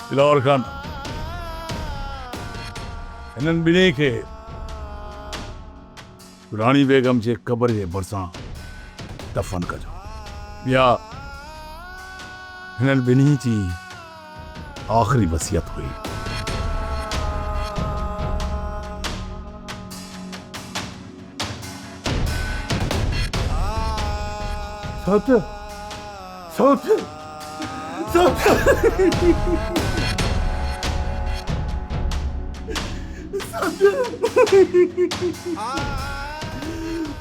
दिलावर खान हिननि ॿिन्ही खे रानी बेगम जे क़बर जे भरिसां दफ़न कजो। या हिननि ॿिन्ही जी आख़िरी वसियत हुई। सोच सोच सोच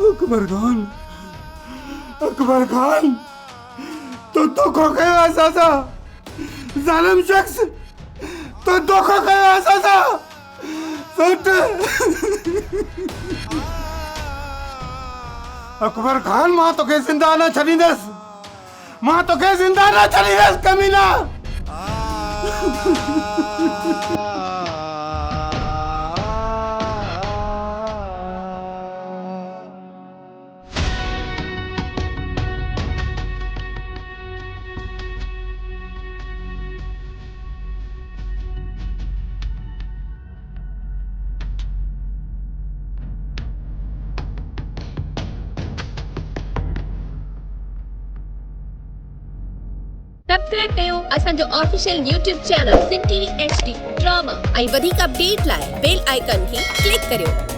अकबर खान, अकबर खान, तो धोखा कयो असां सां, ज़ालिम शख्स, तो धोखा कयो असां सां। सोच अकबर खान, मां तोखे ज़िंदा न छॾींदुसि, मां तोखे ज़िंदा न छॾींदुसि कमीना। सब्सक्राइब कयो असांजो official YouTube channel city HD drama ऐं वधीक अपडेट लाइ बेल आइकन खे क्लिक करियो।